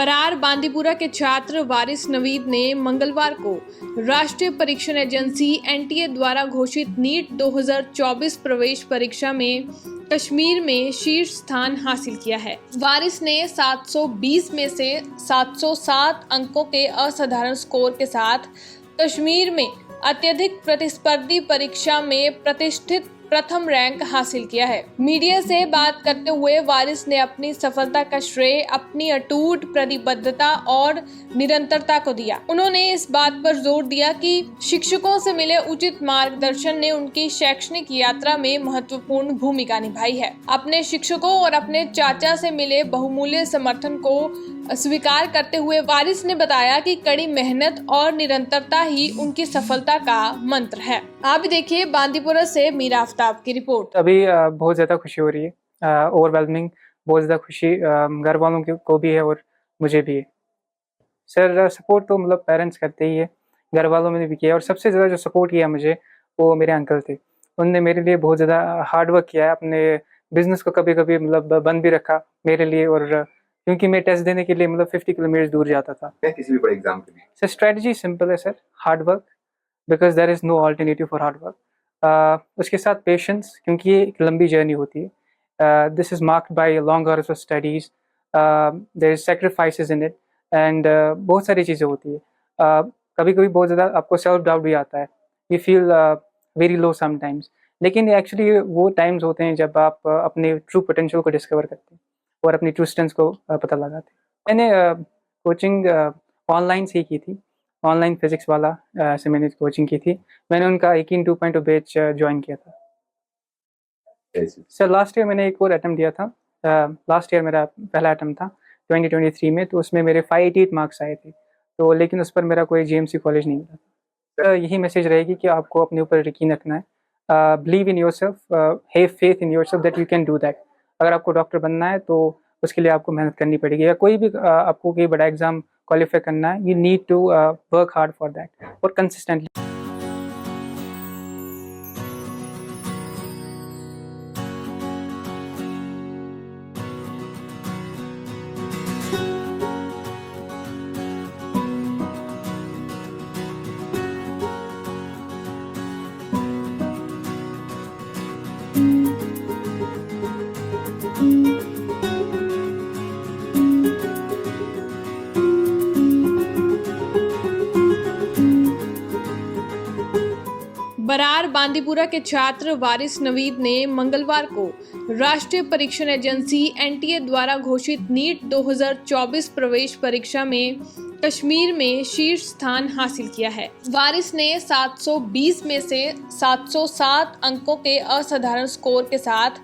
बरार बांदीपुरा के छात्र वारिस नवीद ने मंगलवार को राष्ट्रीय परीक्षण एजेंसी एनटीए द्वारा घोषित नीट 2024 प्रवेश परीक्षा में कश्मीर में शीर्ष स्थान हासिल किया है। वारिस ने 720 में से 707 अंकों के असाधारण स्कोर के साथ कश्मीर में अत्यधिक प्रतिस्पर्धी परीक्षा में प्रतिष्ठित प्रथम रैंक हासिल किया है। मीडिया से बात करते हुए वारिस ने अपनी सफलता का श्रेय अपनी अटूट प्रतिबद्धता और निरंतरता को दिया। उन्होंने इस बात पर जोर दिया कि शिक्षकों से मिले उचित मार्गदर्शन ने उनकी शैक्षणिक यात्रा में महत्वपूर्ण भूमिका निभाई है। अपने शिक्षकों और अपने चाचा से मिले बहुमूल्य समर्थन को स्वीकार करते हुए वारिस ने बताया कि कड़ी मेहनत और निरंतरता ही उनकी सफलता का मंत्र है। आप देखिए बांदीपुरा से मीरा आफ्ताब की रिपोर्ट। अभी बहुत ज़्यादा खुशी हो रही है, ओवरवेलमिंग, बहुत ज़्यादा खुशी घर वालों को भी है और मुझे भी है। सर सपोर्ट तो मतलब पेरेंट्स करते ही है, घर वालों ने भी किया और सबसे ज़्यादा जो सपोर्ट किया मुझे वो मेरे अंकल थे। उनने मेरे लिए बहुत ज़्यादा हार्ड वर्क किया है, अपने बिजनेस को कभी कभी मतलब बंद भी रखा मेरे लिए, और क्योंकि मैं टेस्ट देने के लिए मतलब 50 किलोमीटर दूर जाता था किसी भी बड़े एग्जाम के लिए। सर स्ट्रेटजी सिंपल है sir, hard work, because there is no alternative for hard work. उसके साथ पेशेंस, क्योंकि ये एक लंबी जर्नी होती है। This is marked by long hours of studies, there is sacrifices in it, and बहुत सारी चीज़ें होती है। कभी कभी बहुत ज़्यादा आपको सेल्फ डाउट भी आता है, you feel very low sometimes, लेकिन एक्चुअली वो टाइम्स होते हैं जब आप अपने ट्रू पोटेंशियल को डिस्कवर करते हैं और अपनी ट्रू स्ट्रेंथ्स को पता लगाते हैं। मैंने कोचिंग ऑनलाइन से ही की थी, ऑनलाइन फिजिक्स वाला से मैंने कोचिंग की थी। मैंने उनका 18 2.0 बैच ज्वाइन किया था। सर लास्ट ईयर मैंने एक और अटेम्प्ट दिया था, लास्ट ईयर मेरा पहला अटेम्प्ट था 2023 में, तो उसमें मेरे 588 मार्क्स आए थे, तो लेकिन उस पर मेरा कोई जीएमसी कॉलेज नहीं मिला था। तो यही मैसेज रहेगी कि आपको अपने ऊपर यकीन रखना है, believe in your self, have faith in your self that you can do that. अगर आपको डॉक्टर बनना है तो उसके लिए आपको मेहनत करनी पड़ेगी, या कोई भी आपको कोई बड़ा एग्जाम क्वालिफाई करना है, you need to work hard for that और कंसिस्टेंटली। बरार बांदीपुरा के छात्र वारिस नवीद ने मंगलवार को राष्ट्रीय परीक्षण एजेंसी एनटीए द्वारा घोषित नीट 2024 प्रवेश परीक्षा में कश्मीर में शीर्ष स्थान हासिल किया है। वारिस ने 720 में से 707 अंकों के असाधारण स्कोर के साथ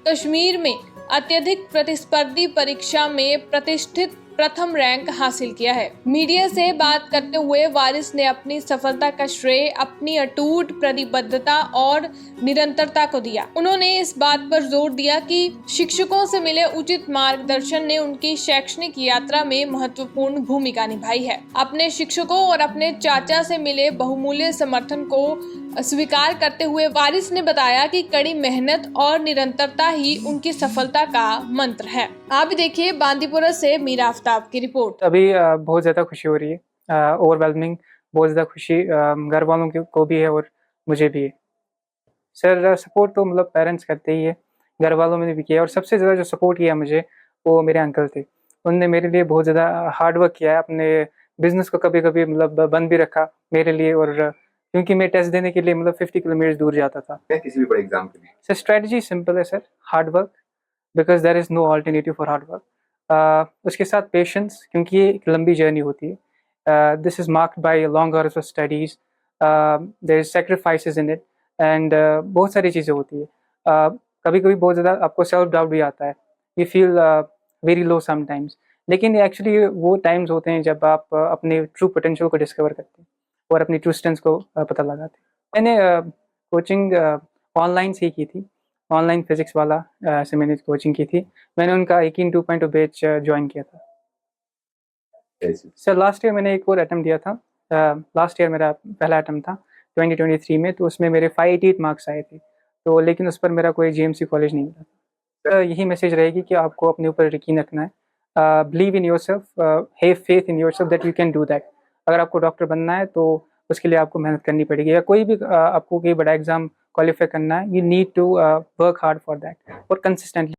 कश्मीर में अत्यधिक प्रतिस्पर्धी परीक्षा में प्रतिष्ठित प्रथम रैंक हासिल किया है। मीडिया से बात करते हुए वारिस ने अपनी सफलता का श्रेय अपनी अटूट प्रतिबद्धता और निरंतरता को दिया। उन्होंने इस बात पर जोर दिया कि शिक्षकों से मिले उचित मार्गदर्शन ने उनकी शैक्षणिक यात्रा में महत्वपूर्ण भूमिका निभाई है। अपने शिक्षकों और अपने चाचा से मिले बहुमूल्य समर्थन को स्वीकार करते हुए वारिस ने बताया कि कड़ी मेहनत और निरंतरता ही उनकी सफलता का मंत्र है। आप देखिए बांदीपुरा से मीरा आफ्ताब की रिपोर्ट। अभी बहुत ज़्यादा खुशी हो रही है, ओवरवेलमिंग, बहुत ज़्यादा खुशी घर वालों को भी है और मुझे भी है। सर सपोर्ट तो मतलब पेरेंट्स करते ही है, घर वालों ने भी किया और सबसे ज़्यादा जो सपोर्ट किया मुझे वो मेरे अंकल थे। उनने मेरे लिए बहुत ज़्यादा हार्ड वर्क किया है, अपने बिजनेस को कभी कभी मतलब बंद भी रखा मेरे लिए, और क्योंकि मैं टेस्ट देने के लिए मतलब 50 किलोमीटर दूर जाता था किसी भी बड़े एग्जाम के लिए। सर स्ट्रेटजी सिंपल है sir, hard work, because there is no alternative for hard work. उसके साथ पेशेंस, क्योंकि ये एक लंबी जर्नी होती है। This is marked by long hours of studies, there is sacrifices in it, and बहुत सारी चीज़ें होती है। कभी कभी बहुत ज़्यादा आपको सेल्फ डाउट भी आता है, you feel very low sometimes, लेकिन एक्चुअली वो टाइम्स होते हैं जब आप अपने ट्रू पोटेंशियल को डिस्कवर करते हैं और अपनी ट्रू स्ट्रेंथ्स को पता लगाते हैं। मैंने कोचिंग ऑनलाइन से ही की थी, ऑनलाइन फिजिक्स वाला से मैंने कोचिंग की थी। मैंने उनका 18 2.0 बैच ज्वाइन किया था। सर लास्ट ईयर मैंने एक और अटेम्प्ट दिया था, लास्ट ईयर मेरा पहला अटेम्प्ट था 2023 में, तो उसमें मेरे 588 मार्क्स आए थे, तो लेकिन उस पर मेरा कोई जीएमसी कॉलेज नहीं मिला था। तो यही मैसेज रहेगी कि आपको अपने ऊपर यकीन रखना है, believe in your self, have faith in your self that you can do that. अगर आपको डॉक्टर बनना है तो उसके लिए आपको मेहनत करनी पड़ेगी, या कोई भी आपको कोई बड़ा एग्जाम क्वालिफाई करना है, you need to work hard for that और कंसिस्टेंटली।